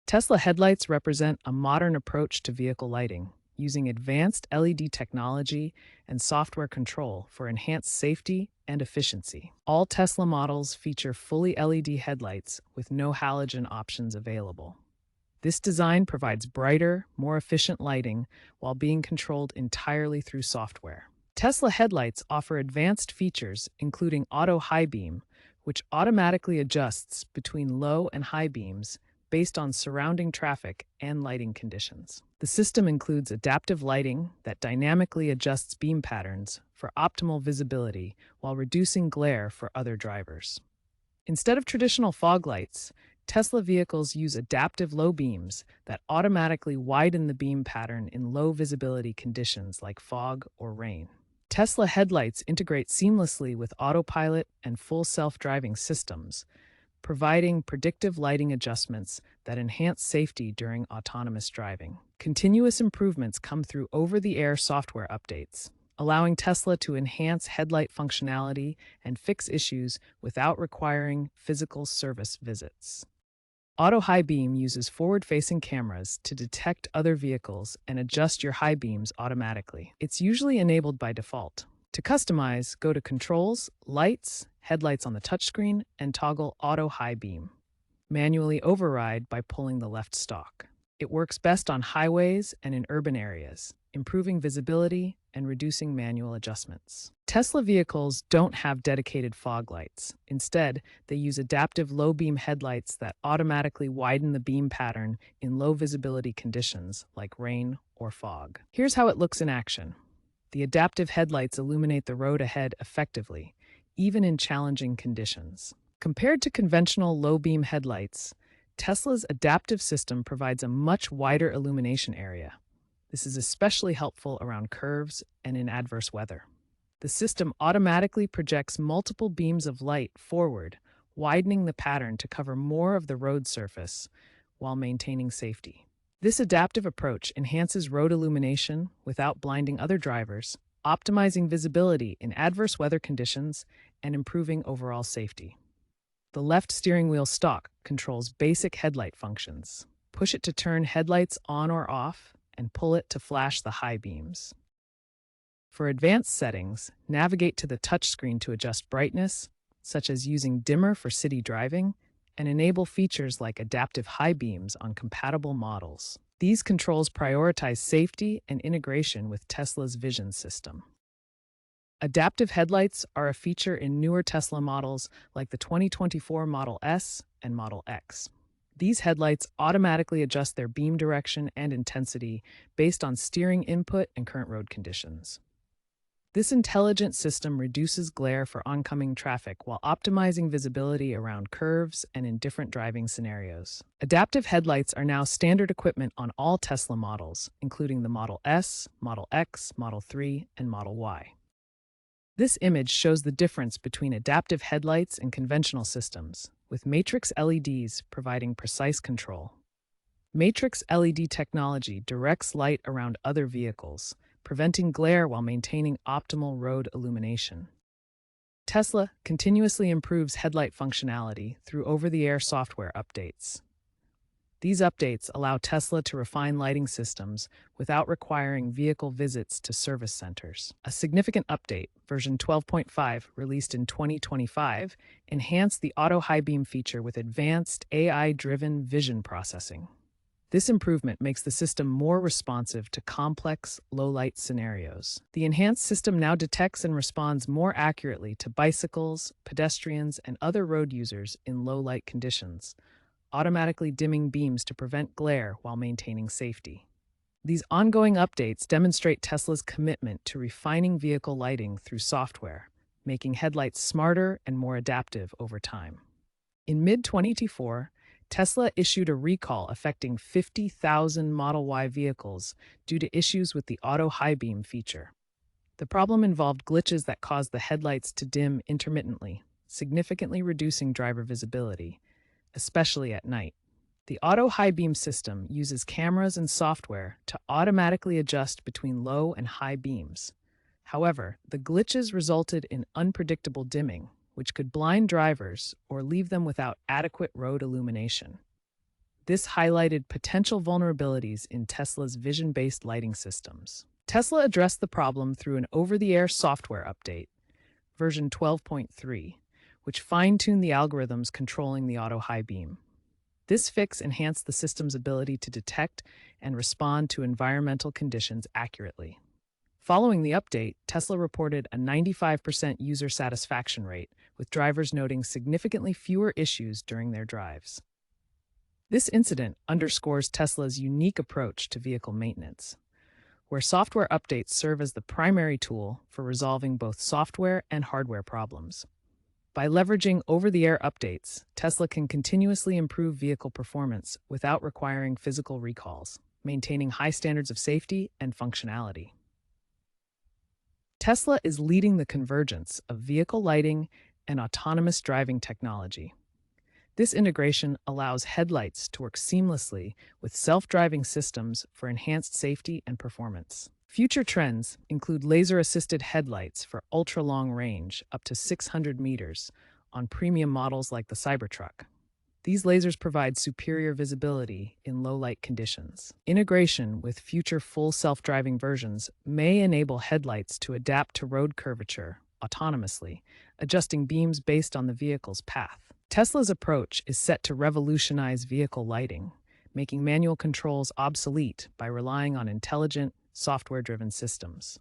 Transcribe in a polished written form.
Tesla headlights represent a modern approach to vehicle lighting, using advanced LED technology and software control for enhanced safety and efficiency. All Tesla models feature fully LED headlights with no halogen options available. This design provides brighter, more efficient lighting while being controlled entirely through software. Tesla headlights offer advanced features including auto high beam, which automatically adjusts between low and high beams based on surrounding traffic and lighting conditions. The system includes adaptive lighting that dynamically adjusts beam patterns for optimal visibility while reducing glare for other drivers. Instead of traditional fog lights, Tesla vehicles use adaptive low beams that automatically widen the beam pattern in low visibility conditions like fog or rain. Tesla headlights integrate seamlessly with autopilot and full self-driving systems, providing predictive lighting adjustments that enhance safety during autonomous driving. Continuous improvements come through over-the-air software updates, allowing Tesla to enhance headlight functionality and fix issues without requiring physical service visits. Auto high beam uses forward-facing cameras to detect other vehicles and adjust your high beams automatically. It's usually enabled by default. To customize, go to Controls, Lights, Headlights on the touchscreen, and toggle Auto High Beam. Manually override by pulling the left stalk. It works best on highways and in urban areas, improving visibility and reducing manual adjustments. Tesla vehicles don't have dedicated fog lights. Instead, they use adaptive low beam headlights that automatically widen the beam pattern in low visibility conditions like rain or fog. Here's how it looks in action. The adaptive headlights illuminate the road ahead effectively, even in challenging conditions. Compared to conventional low beam headlights, Tesla's adaptive system provides a much wider illumination area. This is especially helpful around curves and in adverse weather. The system automatically projects multiple beams of light forward, widening the pattern to cover more of the road surface while maintaining safety. This adaptive approach enhances road illumination without blinding other drivers, optimizing visibility in adverse weather conditions and improving overall safety. The left steering wheel stalk controls basic headlight functions. Push it to turn headlights on or off, and pull it to flash the high beams. For advanced settings, navigate to the touchscreen to adjust brightness, such as using dimmer for city driving, and enable features like adaptive high beams on compatible models. These controls prioritize safety and integration with Tesla's vision system. Adaptive headlights are a feature in newer Tesla models like the 2024 Model S and Model X. These headlights automatically adjust their beam direction and intensity based on steering input and current road conditions. This intelligent system reduces glare for oncoming traffic while optimizing visibility around curves and in different driving scenarios. Adaptive headlights are now standard equipment on all Tesla models, including the Model S, Model X, Model 3, and Model Y. This image shows the difference between adaptive headlights and conventional systems, with matrix LEDs providing precise control. Matrix LED technology directs light around other vehicles, preventing glare while maintaining optimal road illumination. Tesla continuously improves headlight functionality through over-the-air software updates. These updates allow Tesla to refine lighting systems without requiring vehicle visits to service centers. A significant update, version 12.5, released in 2025, enhanced the auto high beam feature with advanced AI-driven vision processing. This improvement makes the system more responsive to complex, low-light scenarios. The enhanced system now detects and responds more accurately to bicycles, pedestrians, and other road users in low-light conditions, automatically dimming beams to prevent glare while maintaining safety. These ongoing updates demonstrate Tesla's commitment to refining vehicle lighting through software, making headlights smarter and more adaptive over time. In mid-2024, Tesla issued a recall affecting 50,000 Model Y vehicles due to issues with the auto high beam feature. The problem involved glitches that caused the headlights to dim intermittently, significantly reducing driver visibility, especially at night. The auto high beam system uses cameras and software to automatically adjust between low and high beams. However, the glitches resulted in unpredictable dimming, which could blind drivers or leave them without adequate road illumination. This highlighted potential vulnerabilities in Tesla's vision-based lighting systems. Tesla addressed the problem through an over-the-air software update, version 12.3, which fine-tuned the algorithms controlling the auto high beam. This fix enhanced the system's ability to detect and respond to environmental conditions accurately. Following the update, Tesla reported a 95% user satisfaction rate, with drivers noting significantly fewer issues during their drives. This incident underscores Tesla's unique approach to vehicle maintenance, where software updates serve as the primary tool for resolving both software and hardware problems. By leveraging over-the-air updates, Tesla can continuously improve vehicle performance without requiring physical recalls, maintaining high standards of safety and functionality. Tesla is leading the convergence of vehicle lighting and autonomous driving technology. This integration allows headlights to work seamlessly with self-driving systems for enhanced safety and performance. Future trends include laser-assisted headlights for ultra-long range, up to 600 meters, on premium models like the Cybertruck. These lasers provide superior visibility in low-light conditions. Integration with future full self-driving versions may enable headlights to adapt to road curvature autonomously, adjusting beams based on the vehicle's path. Tesla's approach is set to revolutionize vehicle lighting, making manual controls obsolete by relying on intelligent, software-driven systems.